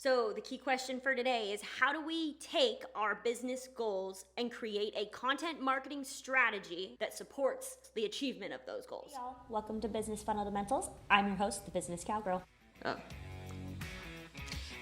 So the key question for today is, how do we take our business goals and create a content marketing strategy that supports the achievement of those goals? Hey y'all, welcome to Business Fundamentals. I'm your host, the Business Cowgirl.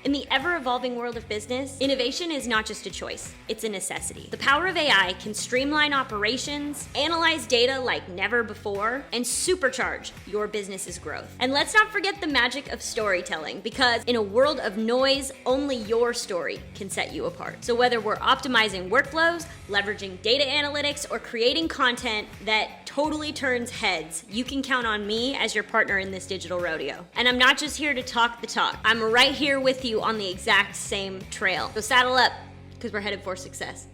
In the ever-evolving world of business, innovation is not just a choice, it's a necessity. The power of AI can streamline operations, analyze data like never before, and supercharge your business's growth. And let's not forget the magic of storytelling, because in a world of noise, only your story can set you apart. So whether we're optimizing workflows, leveraging data analytics, or creating content that totally turns heads, you can count on me as your partner in this digital rodeo. And I'm not just here to talk the talk. I'm right here with you on the exact same trail. So saddle up, because we're headed for success.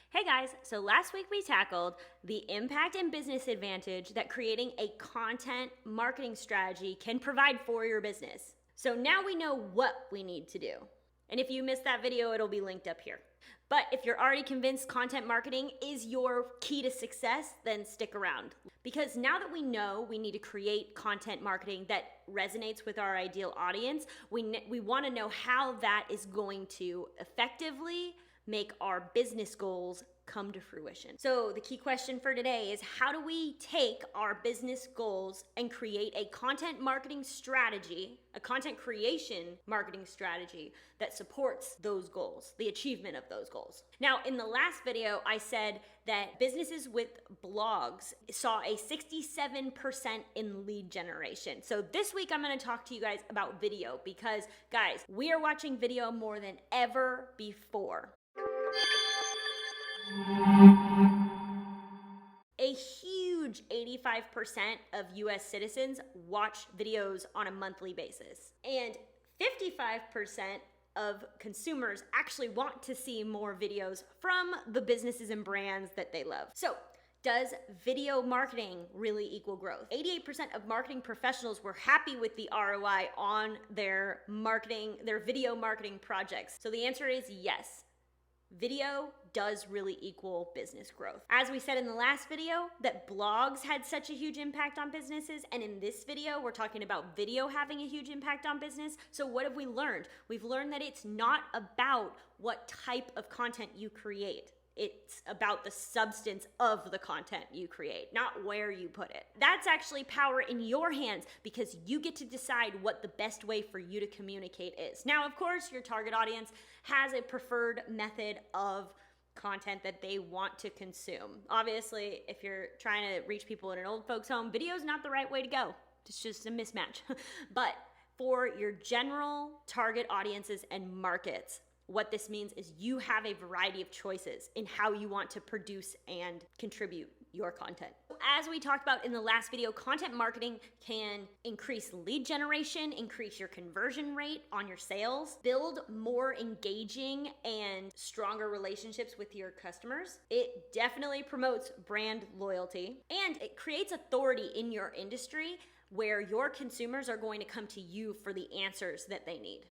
Hey guys, so last week we tackled the impact and business advantage that creating a content marketing strategy can provide for your business. So now we know what we need to do. And if you missed that video, it'll be linked up here. But if you're already convinced content marketing is your key to success, then stick around. Because now that we know we need to create content marketing that resonates with our ideal audience, we want to know how that is going to effectively make our business goals come to fruition. So the key question for today is, how do we take our business goals and create a content marketing strategy, a content creation marketing strategy that supports those goals, the achievement of those goals? Now, in the last video, I said that businesses with blogs saw a 67% in lead generation. So this week, I'm going to talk to you guys about video, because guys, we are watching video more than ever before. A huge 85% of US citizens watch videos on a monthly basis, and 55% of consumers actually want to see more videos from the businesses and brands that they love. So, does video marketing really equal growth? 88% of marketing professionals were happy with the ROI on their video marketing projects. So the answer is yes. Video does really equal business growth. As we said in the last video, that blogs had such a huge impact on businesses, and in this video, we're talking about video having a huge impact on business. So what have we learned? We've learned that it's not about what type of content you create. It's about the substance of the content you create, not where you put it. That's actually power in your hands, because you get to decide what the best way for you to communicate is. Now, of course, your target audience has a preferred method of content that they want to consume. Obviously, if you're trying to reach people in an old folks' home, video is not the right way to go. It's just a mismatch. But for your general target audiences and markets, what this means is you have a variety of choices in how you want to produce and contribute your content. As we talked about in the last video, content marketing can increase lead generation, increase your conversion rate on your sales, build more engaging and stronger relationships with your customers. It definitely promotes brand loyalty, and it creates authority in your industry where your consumers are going to come to you for the answers that they need.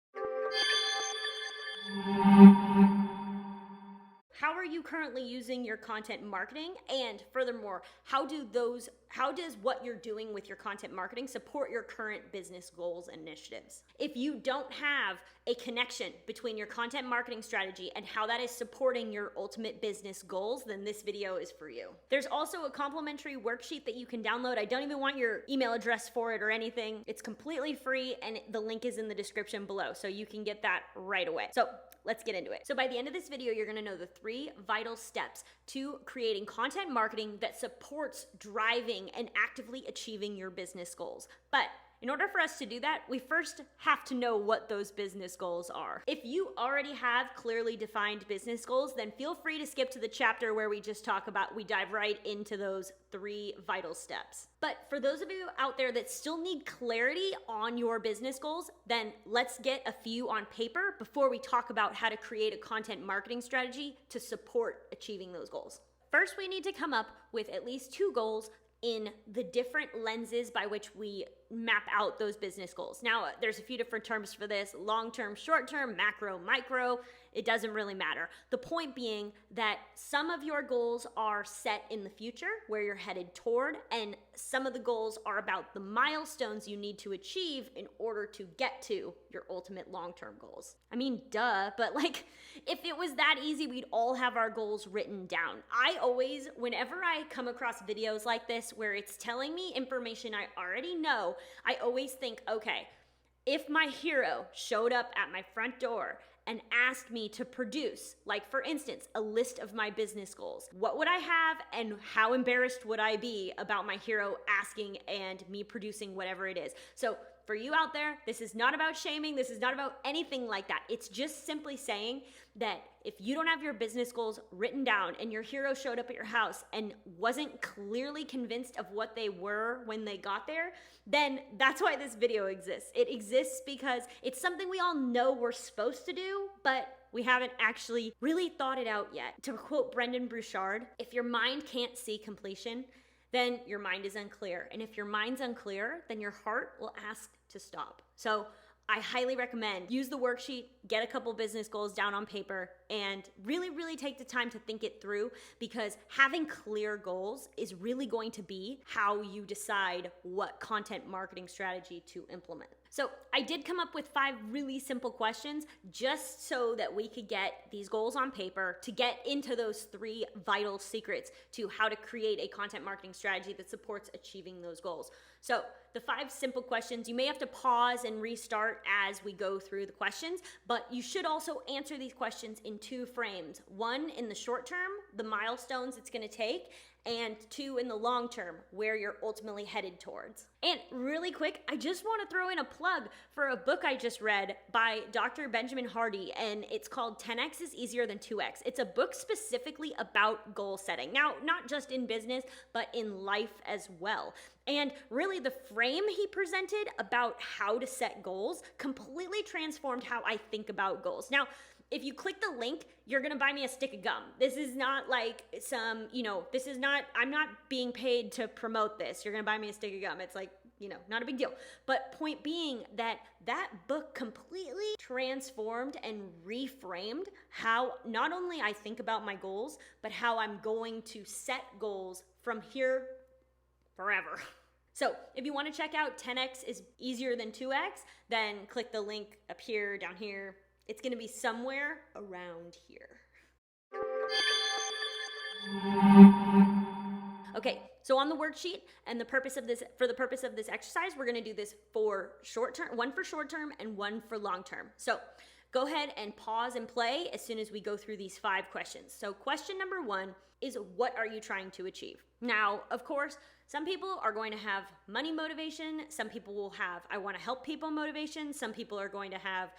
How are you currently using your content marketing? And furthermore, how does what you're doing with your content marketing support your current business goals and initiatives? If you don't have a connection between your content marketing strategy and how that is supporting your ultimate business goals, then this video is for you. There's also a complimentary worksheet that you can download. I don't even want your email address for it or anything. It's completely free, and the link is in the description below, so you can get that right away. So let's get into it. So by the end of this video, you're gonna know the 3 vital steps to creating content marketing that supports driving and actively achieving your business goals. But in order for us to do that, we first have to know what those business goals are. If you already have clearly defined business goals, then feel free to skip to the chapter where we dive right into those 3 vital steps. But for those of you out there that still need clarity on your business goals, then let's get a few on paper before we talk about how to create a content marketing strategy to support achieving those goals. First, we need to come up with at least 2 goals in the different lenses by which we map out those business goals. Now, there's a few different terms for this: long-term, short-term, macro, micro. It doesn't really matter. The point being that some of your goals are set in the future where you're headed toward, and some of the goals are about the milestones you need to achieve in order to get to your ultimate long-term goals. I mean, duh, but like, if it was that easy, we'd all have our goals written down. I always, whenever I come across videos like this where it's telling me information I already know, I always think, okay, if my hero showed up at my front door and asked me to produce, like for instance, a list of my business goals, what would I have and how embarrassed would I be about my hero asking and me producing whatever it is? So for you out there, this is not about shaming. This is not about anything like that. It's just simply saying that if you don't have your business goals written down and your hero showed up at your house and wasn't clearly convinced of what they were when they got there, then that's why this video exists. It exists because it's something we all know we're supposed to do, but we haven't actually really thought it out yet. To quote Brendan Burchard, if your mind can't see completion, then your mind is unclear. And if your mind's unclear, then your heart will ask to stop. So I highly recommend use the worksheet, get a couple business goals down on paper, and really, really take the time to think it through, because having clear goals is really going to be how you decide what content marketing strategy to implement. So I did come up with 5 really simple questions just so that we could get these goals on paper to get into those 3 vital secrets to how to create a content marketing strategy that supports achieving those goals. So the 5 simple questions, you may have to pause and restart as we go through the questions, but you should also answer these questions in 2 frames. 1 in the short term, the milestones it's going to take, and 2 in the long term, where you're ultimately headed towards. And really quick, I just want to throw in a plug for a book I just read by Dr. Benjamin Hardy, and it's called 10x is Easier Than 2x. It's a book specifically about goal setting. Now, not just in business, but in life as well. And really the frame he presented about how to set goals completely transformed how I think about goals. Now, if you click the link, you're gonna buy me a stick of gum. This is not like some, I'm not being paid to promote this. You're gonna buy me a stick of gum. It's like, not a big deal. But point being that book completely transformed and reframed how not only I think about my goals, but how I'm going to set goals from here forever. So if you want to check out 10x is easier than 2x, then click the link up here, down here. It's going to be somewhere around here. Okay, so on the worksheet and for the purpose of this exercise, we're going to do this for short term, one for short term and one for long term. So go ahead and pause and play as soon as we go through these 5 questions. So question number 1 is, what are you trying to achieve? Now, of course, some people are going to have money motivation. Some people will have, I want to help people motivation. Some people are going to have,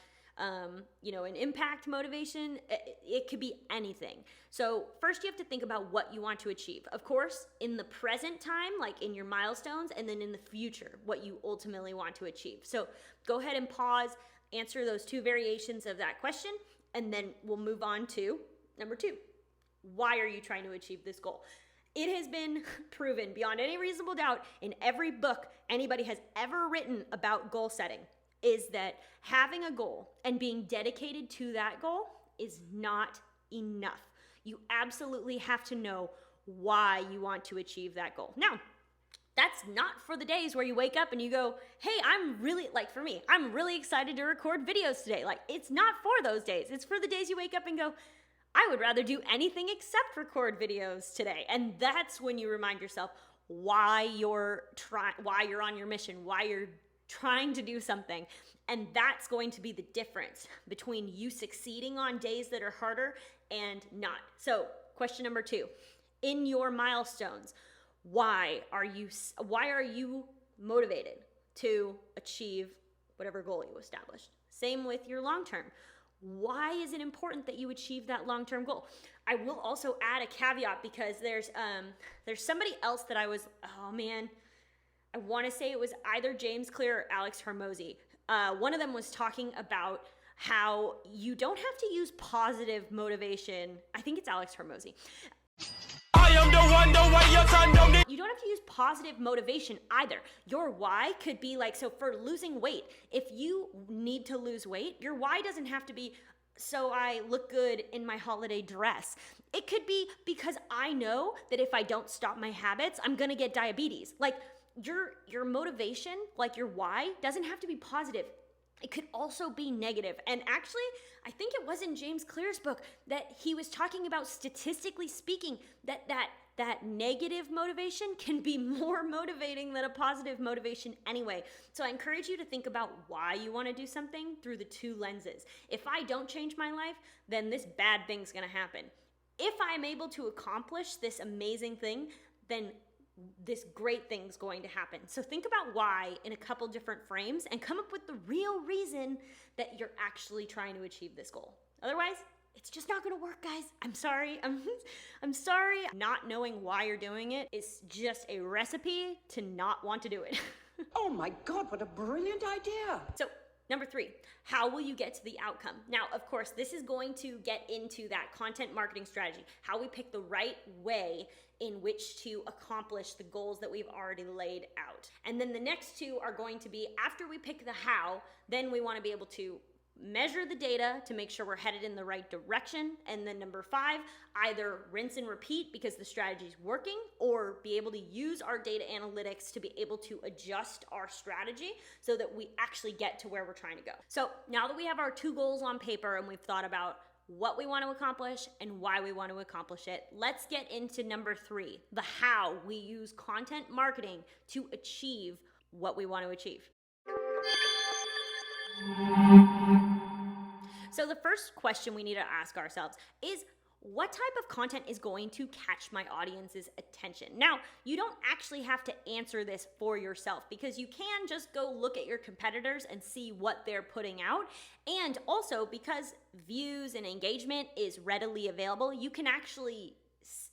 an impact motivation. It could be anything. So first you have to think about what you want to achieve. Of course, in the present time, like in your milestones, and then in the future, what you ultimately want to achieve. So go ahead and pause, answer those 2 variations of that question, and then we'll move on to number 2. Why are you trying to achieve this goal? It has been proven beyond any reasonable doubt in every book anybody has ever written about goal setting is that having a goal and being dedicated to that goal is not enough. You absolutely have to know why you want to achieve that goal. Now, that's not for the days where you wake up and you go, hey, I'm really excited to record videos today. Like, it's not for those days. It's for the days you wake up and go, I would rather do anything except record videos today. And that's when you remind yourself why you're on your mission, why you're trying to do something. And that's going to be the difference between you succeeding on days that are harder and not. So question number 2, in your milestones, why are you motivated to achieve whatever goal you established? Same with your long term. Why is it important that you achieve that long-term goal? I will also add a caveat, because there's somebody else that I want to say it was either James Clear or Alex Hormozy. One of them was talking about how you don't have to use positive motivation. I think it's Alex Hormozy. I am the one, the way your son don't need. You don't have to use positive motivation either. Your why could be like, so for losing weight, if you need to lose weight, your why doesn't have to be, so I look good in my holiday dress. It could be because I know that if I don't stop my habits, I'm gonna get diabetes. Like, your motivation, like your why, doesn't have to be positive. It could also be negative. And actually, I think it was in James Clear's book that he was talking about, statistically speaking, that negative motivation can be more motivating than a positive motivation anyway. So I encourage you to think about why you want to do something through the two lenses. If I don't change my life, then this bad thing's going to happen. If I'm able to accomplish this amazing thing, then this great thing's going to happen. So think about why in a couple different frames and come up with the real reason that you're actually trying to achieve this goal. Otherwise, it's just not going to work, guys. I'm sorry. I'm sorry. Not knowing why you're doing it is just a recipe to not want to do it. Oh my God, what a brilliant idea. So, number 3, how will you get to the outcome? Now, of course, this is going to get into that content marketing strategy, how we pick the right way in which to accomplish the goals that we've already laid out. And then the next 2 are going to be, after we pick the how, then we want to be able to measure the data to make sure we're headed in the right direction. And then number 5, either rinse and repeat because the strategy is working, or be able to use our data analytics to be able to adjust our strategy so that we actually get to where we're trying to go. So now that we have our 2 goals on paper and we've thought about what we want to accomplish and why we want to accomplish it, let's get into number 3, the how we use content marketing to achieve what we want to achieve. So the first question we need to ask ourselves is, what type of content is going to catch my audience's attention? Now, you don't actually have to answer this for yourself, because you can just go look at your competitors and see what they're putting out. And also, because views and engagement is readily available, you can actually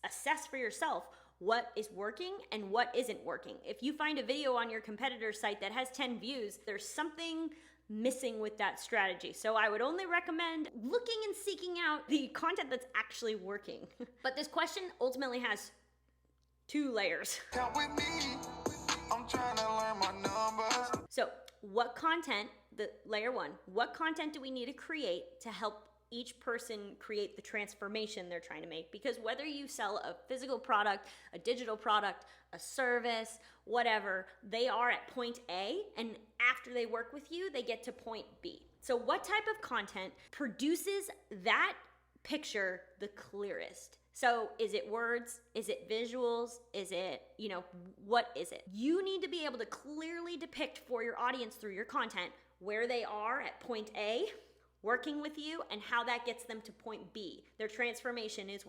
assess for yourself what is working and what isn't working. If you find a video on your competitor's site that has 10 views, there's something missing with that strategy. So I would only recommend looking and seeking out the content that's actually working. But this question ultimately has 2 layers. Come with me. I'm trying to learn my numbers. So what content, the layer 1, what content do we need to create to help each person create the transformation they're trying to make? Because whether you sell a physical product, a digital product, a service, whatever, they are at point A, and after they work with you, they get to point B. So what type of content produces that picture the clearest? So is it words? Is it visuals? Is it, what is it? You need to be able to clearly depict for your audience through your content where they are at point A, working with you, and how that gets them to point B. Their transformation is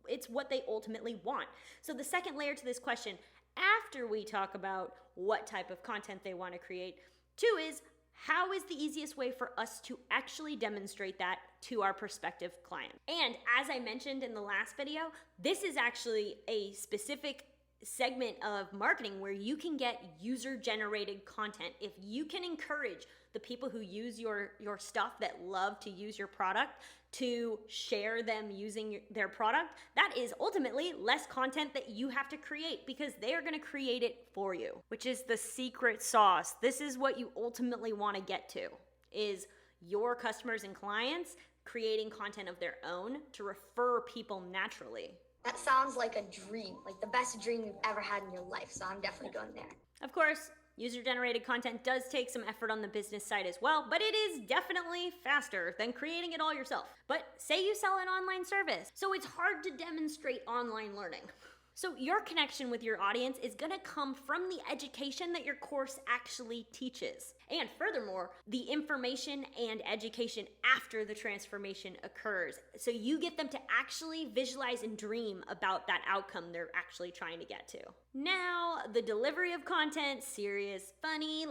it's what they ultimately want. So the second layer to this question, after we talk about what type of content they want to create, 2 is, how is the easiest way for us to actually demonstrate that to our prospective client? And as I mentioned in the last video, this is actually a specific segment of marketing where you can get user-generated content. If you can encourage the people who use your stuff, that love to use your product, to share them using their product, that is ultimately less content that you have to create, because they are going to create it for you, which is the secret sauce. This is what you ultimately want to get to, is your customers and clients creating content of their own to refer people naturally. That sounds like a dream, like the best dream you've ever had in your life. So I'm definitely going there. Of course, user-generated content does take some effort on the business side as well, but it is definitely faster than creating it all yourself. But say you sell an online service, so it's hard to demonstrate online learning. So your connection with your audience is going to come from the education that your course actually teaches. And furthermore, the information and education after the transformation occurs. So you get them to actually visualize and dream about that outcome they're actually trying to get to. Now, the delivery of content, serious, funny,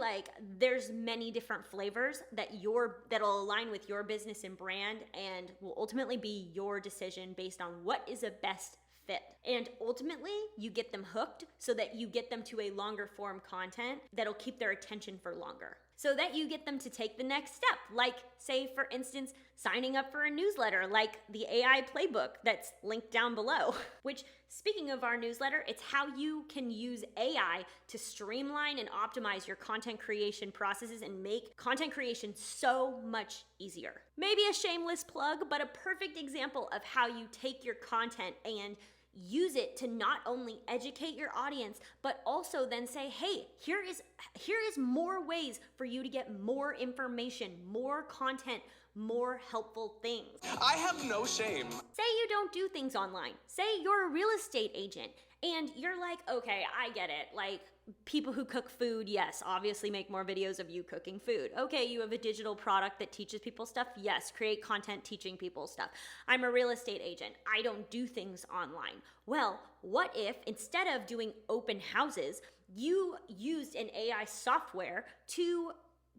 there's many different flavors that'll align with your business and brand, and will ultimately be your decision based on what is a best fit. And ultimately, you get them hooked so that you get them to a longer form content that'll keep their attention for longer. So that you get them to take the next step, like, say, for instance, signing up for a newsletter like the AI playbook that's linked down below. Which, speaking of our newsletter, it's how you can use AI to streamline and optimize your content creation processes and make content creation so much easier. Maybe a shameless plug, but a perfect example of how you take your content and use it to not only educate your audience, but also then say, hey, here is more ways for you to get more information, more content, more helpful things. I have no shame. Say you don't do things online. Say you're a real estate agent and you're like, okay, I get it. Like, people who cook food, yes, obviously make more videos of you cooking food. Okay, you have a digital product that teaches people stuff. Yes, create content teaching people stuff. I'm a real estate agent. I don't do things online. Well, what if instead of doing open houses, you used an AI software to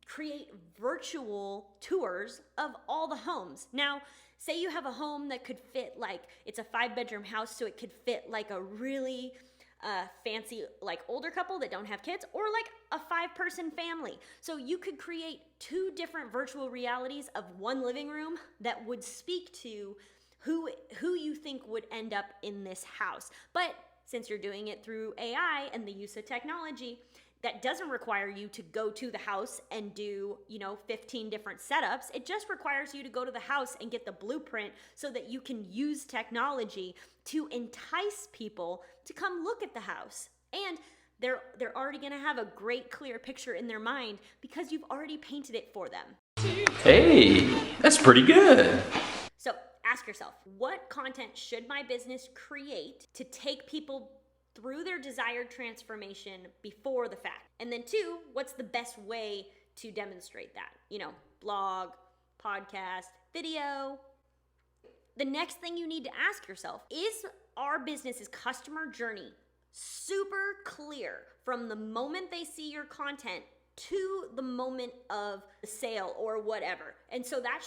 create virtual tours of all the homes? Now, say you have a home that could fit, like, it's a 5-bedroom house, so it could fit like a really fancy, like, older couple that don't have kids, or like a 5-person family. So you could create 2 different virtual realities of one living room that would speak to who you think would end up in this house. But since you're doing it through AI and the use of technology, that doesn't require you to go to the house and do, 15 different setups. It just requires you to go to the house and get the blueprint so that you can use technology to entice people to come look at the house. And they're already gonna have a great, clear picture in their mind because you've already painted it for them. Hey, that's pretty good. So ask yourself, what content should my business create to take people through their desired transformation before the fact? And then 2, what's the best way to demonstrate that? Blog, podcast, video. The next thing you need to ask yourself, is our business's customer journey super clear from the moment they see your content to the moment of the sale or whatever? And so that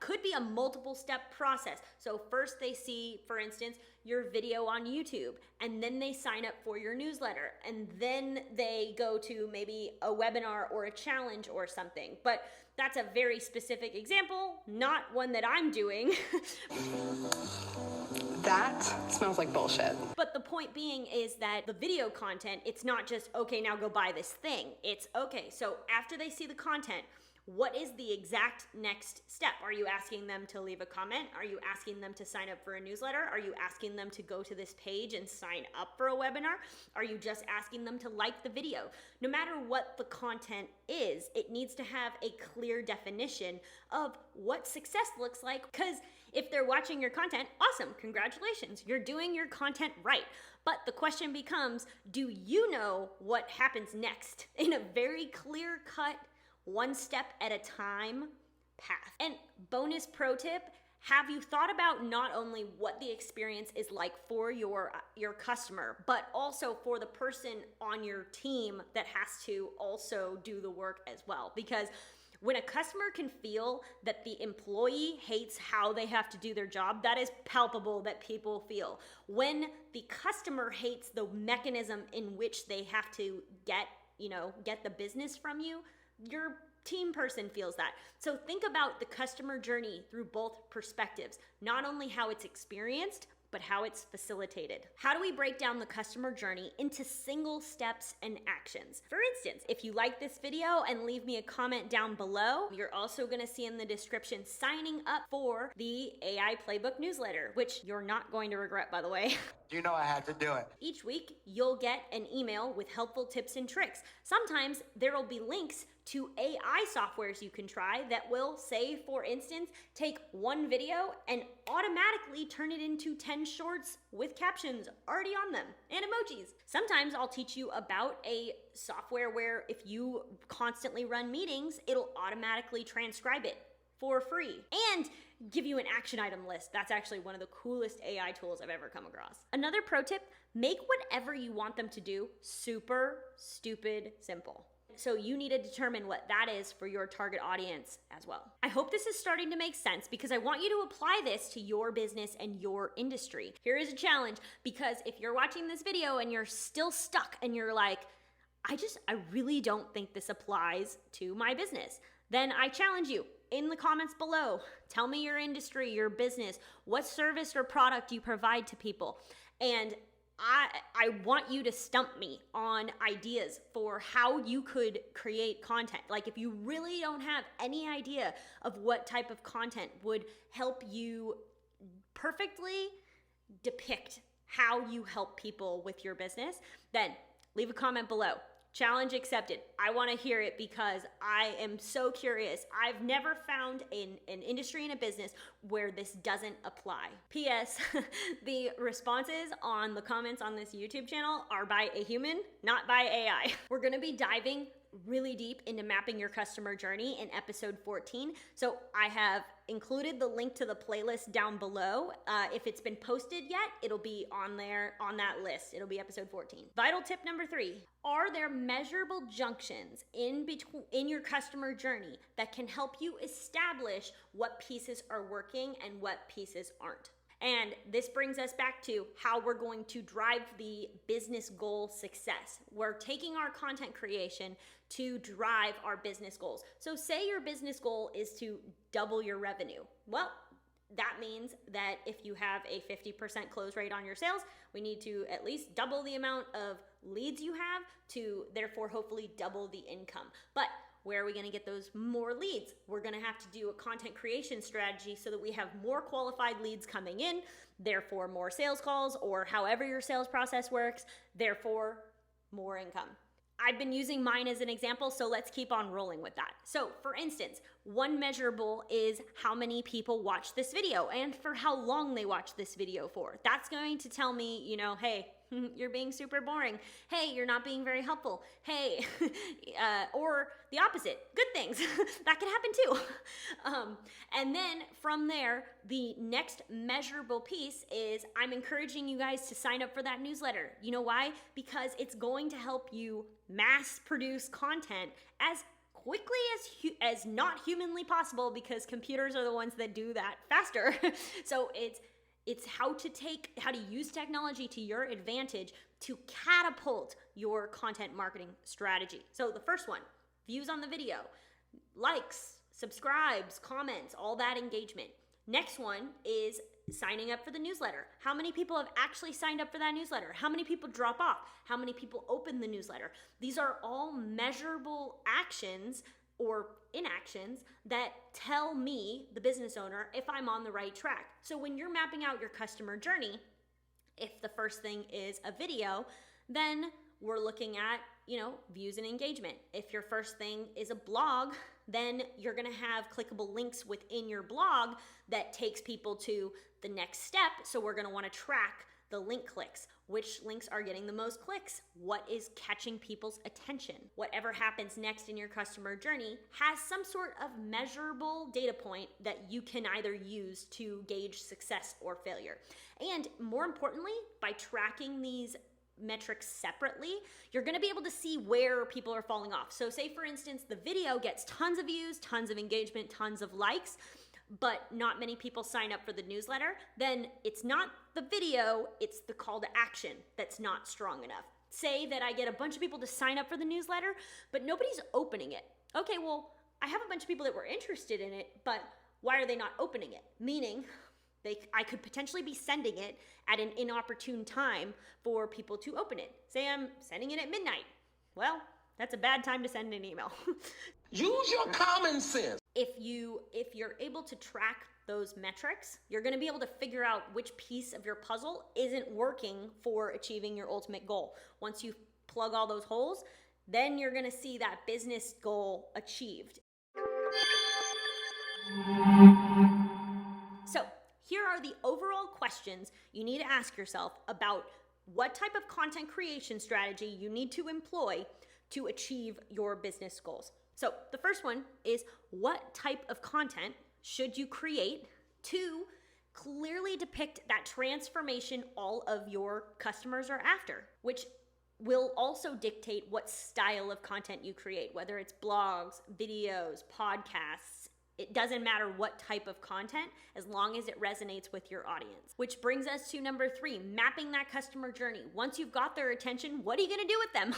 could be a multiple step process. So first they see, for instance, your video on YouTube, and then they sign up for your newsletter, and then they go to maybe a webinar or a challenge or something. But that's a very specific example, not one that I'm doing. That smells like bullshit. But the point being is that the video content, it's not just, okay, now go buy this thing. It's, okay, so after they see the content, what is the exact next step? Are you asking them to leave a comment? Are you asking them to sign up for a newsletter? Are you asking them to go to this page and sign up for a webinar? Are you just asking them to like the video? No matter what the content is, it needs to have a clear definition of what success looks like. Because if they're watching your content, awesome, congratulations, you're doing your content right. But the question becomes, do you know what happens next in a very clear-cut, 1 step at a time path? And bonus pro tip, have you thought about not only what the experience is like for your customer, but also for the person on your team that has to also do the work as well? Because when a customer can feel that the employee hates how they have to do their job, that is palpable that people feel. When the customer hates the mechanism in which they have to get the business from you, your team person feels that. So think about the customer journey through both perspectives, not only how it's experienced, but how it's facilitated. How do we break down the customer journey into single steps and actions? For instance, if you like this video and leave me a comment down below, you're also gonna see in the description signing up for the AI Playbook newsletter, which you're not going to regret, by the way. You know I had to do it. Each week, you'll get an email with helpful tips and tricks. Sometimes there will be links to AI softwares you can try that will, say, for instance, take one video and automatically turn it into 10 shorts with captions already on them and emojis. Sometimes I'll teach you about a software where if you constantly run meetings, it'll automatically transcribe it for free and give you an action item list. That's actually one of the coolest AI tools I've ever come across. Another pro tip, make whatever you want them to do super stupid simple. So you need to determine what that is for your target audience as well. I hope this is starting to make sense because I want you to apply this to your business and your industry. Here is a challenge, because if you're watching this video and you're still stuck and you're like, I really don't think this applies to my business, then I challenge you in the comments below. Tell me your industry, your business, what service or product you provide to people. And I want you to stump me on ideas for how you could create content. Like if you really don't have any idea of what type of content would help you perfectly depict how you help people with your business, then leave a comment below. Challenge accepted. I want to hear it because I am so curious. I've never found an industry and a business where this doesn't apply. P.S. The responses on the comments on this YouTube channel are by a human, not by AI. We're going to be diving really deep into mapping your customer journey in episode 14. So I have included the link to the playlist down below. If it's been posted yet, it'll be on there on that list. It'll be episode 14. Vital tip number 3. Are there measurable junctions in your customer journey that can help you establish what pieces are working and what pieces aren't? And this brings us back to how we're going to drive the business goal success. We're taking our content creation to drive our business goals. So say your business goal is to double your revenue. Well, that means that if you have a 50% close rate on your sales, we need to at least double the amount of leads you have to therefore hopefully double the income. But where are we going to get those more leads? We're going to have to do a content creation strategy so that we have more qualified leads coming in, therefore more sales calls, or however your sales process works, therefore more income. I've been using mine as an example, so let's keep on rolling with that. So for instance, one measurable is how many people watch this video and for how long they watch this video for. That's going to tell me, hey, you're being super boring. Hey, you're not being very helpful. Hey, or the opposite, good things. That can happen too. And then from there, the next measurable piece is I'm encouraging you guys to sign up for that newsletter. You know why? Because it's going to help you mass produce content as quickly as not humanly possible, because computers are the ones that do that faster. So it's how to use technology to your advantage to catapult your content marketing strategy. So the first one, views on the video, likes, subscribes, comments, all that engagement. Next one is signing up for the newsletter. How many people have actually signed up for that newsletter? How many people drop off? How many people open the newsletter? These are all measurable actions or inactions that tell me, the business owner, if I'm on the right track. So when you're mapping out your customer journey, if the first thing is a video, then we're looking at, views and engagement. If your first thing is a blog, then you're gonna have clickable links within your blog that takes people to the next step. So we're gonna wanna track the link clicks. Which links are getting the most clicks? What is catching people's attention? Whatever happens next in your customer journey has some sort of measurable data point that you can either use to gauge success or failure. And more importantly, by tracking these metrics separately, you're going to be able to see where people are falling off. So say for instance, the video gets tons of views, tons of engagement, tons of likes, but not many people sign up for the newsletter, then it's not the video, it's the call to action that's not strong enough. Say that I get a bunch of people to sign up for the newsletter, but nobody's opening it. Okay, well, I have a bunch of people that were interested in it, but why are they not opening it? Meaning, I could potentially be sending it at an inopportune time for people to open it. Say I'm sending it at midnight. Well, that's a bad time to send an email. Use your common sense. If you're able to track those metrics, you're going to be able to figure out which piece of your puzzle isn't working for achieving your ultimate goal. Once you plug all those holes, then you're going to see that business goal achieved. So here are the overall questions you need to ask yourself about what type of content creation strategy you need to employ to achieve your business goals. So the first one is, what type of content should you create to clearly depict that transformation all of your customers are after, which will also dictate what style of content you create, whether it's blogs, videos, podcasts. It doesn't matter what type of content, as long as it resonates with your audience. Which brings us to number 3, mapping that customer journey. Once you've got their attention, what are you gonna do with them?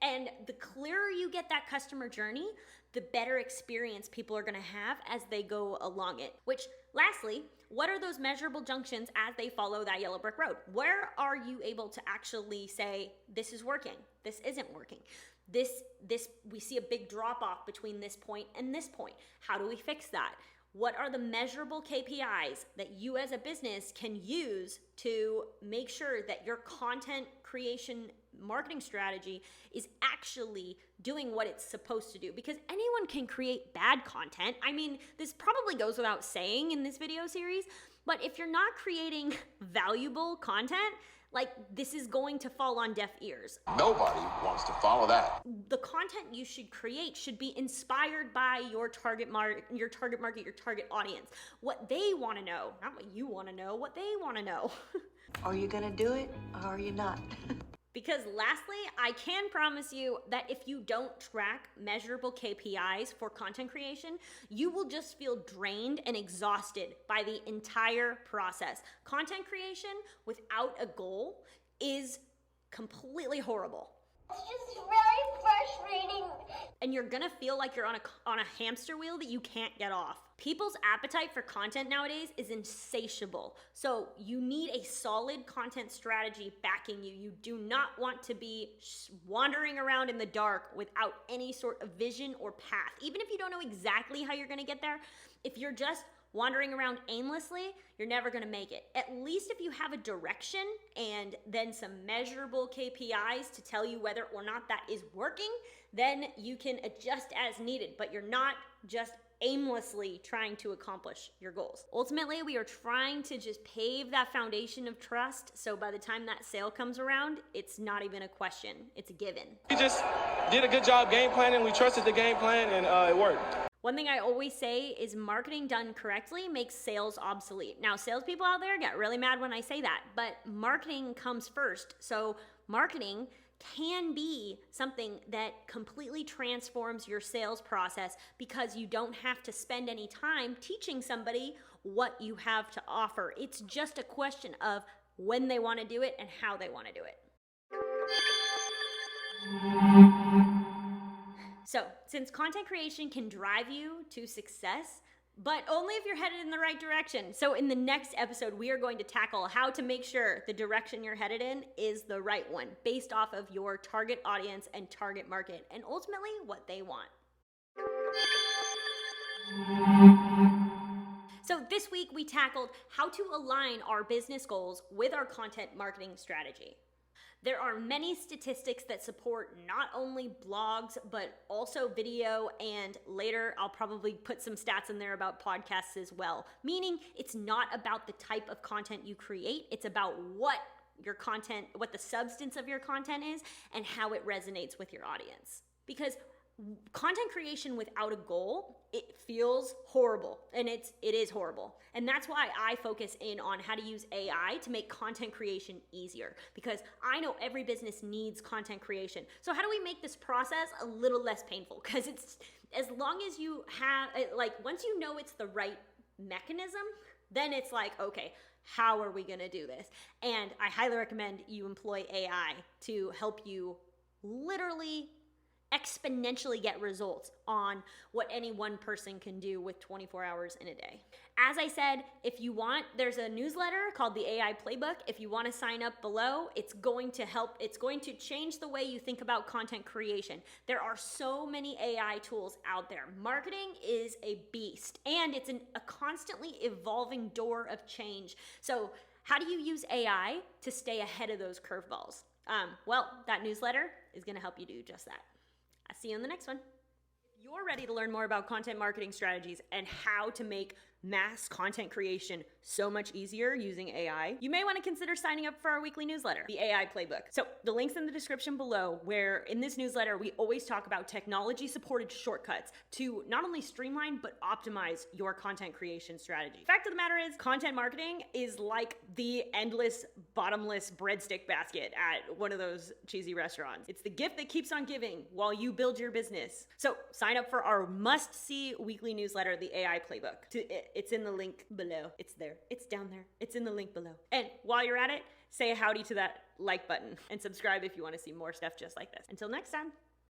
And the clearer you get that customer journey, the better experience people are gonna have as they go along it. Which, lastly, what are those measurable junctions as they follow that yellow brick road? Where are you able to actually say, this is working, this isn't working? We see a big drop off between this point and this point. How do we fix that? What are the measurable KPIs that you as a business can use to make sure that your content creation marketing strategy is actually doing what it's supposed to do? Because anyone can create bad content. I mean, this probably goes without saying in this video series, but if you're not creating valuable content, like, this is going to fall on deaf ears. Nobody wants to follow that. The content you should create should be inspired by your target market, your target audience. What they want to know, not what you want to know, what they want to know. Are you gonna do it or are you not? Because lastly, I can promise you that if you don't track measurable KPIs for content creation, you will just feel drained and exhausted by the entire process. Content creation without a goal is completely horrible. It's just very frustrating. And you're gonna feel like you're on a hamster wheel that you can't get off. People's appetite for content nowadays is insatiable. So you need a solid content strategy backing you. You do not want to be wandering around in the dark without any sort of vision or path. Even if you don't know exactly how you're gonna get there, if you're just wandering around aimlessly, you're never gonna make it. At least if you have a direction and then some measurable KPIs to tell you whether or not that is working, then you can adjust as needed, but you're not just aimlessly trying to accomplish your goals. Ultimately, we are trying to just pave that foundation of trust, so by the time that sale comes around, it's not even a question, it's a given. We just did a good job game planning, we trusted the game plan, and it worked. One thing I always say is marketing done correctly makes sales obsolete. Now, salespeople out there get really mad when I say that, but marketing comes first. So marketing can be something that completely transforms your sales process because you don't have to spend any time teaching somebody what you have to offer. It's just a question of when they want to do it and how they want to do it. So, since content creation can drive you to success, but only if you're headed in the right direction. So in the next episode, we are going to tackle how to make sure the direction you're headed in is the right one, based off of your target audience and target market, and ultimately what they want. So this week we tackled how to align our business goals with our content marketing strategy. There are many statistics that support not only blogs, but also video, and later I'll probably put some stats in there about podcasts as well. Meaning it's not about the type of content you create, it's about what your content, what the substance of your content is, and how it resonates with your audience. Because content creation without a goal, it feels horrible, and it is horrible. And that's why I focus in on how to use AI to make content creation easier, because I know every business needs content creation. So how do we make this process a little less painful? Because it's, as long as you have, like, once you know it's the right mechanism, then it's like, okay, how are we gonna do this? And I highly recommend you employ AI to help you literally exponentially get results on what any one person can do with 24 hours in a day. As I said, if you want, there's a newsletter called the AI Playbook. If you want to sign up below, it's going to help. It's going to change the way you think about content creation. There are so many AI tools out there. Marketing is a beast, and it's a constantly evolving door of change. So how do you use AI to stay ahead of those curveballs? Well, that newsletter is going to help you do just that. I'll see you in the next one. If you're ready to learn more about content marketing strategies and how to make mass content creation so much easier using AI, you may want to consider signing up for our weekly newsletter, the AI Playbook. So the link's in the description below, where in this newsletter, we always talk about technology-supported shortcuts to not only streamline, but optimize your content creation strategy. Fact of the matter is, content marketing is like the endless, bottomless breadstick basket at one of those cheesy restaurants. It's the gift that keeps on giving while you build your business. So sign up for our must-see weekly newsletter, the AI Playbook. It's in the link below. It's there. It's down there. It's in the link below. And while you're at it, say a howdy to that like button and subscribe if you want to see more stuff just like this. Until next time.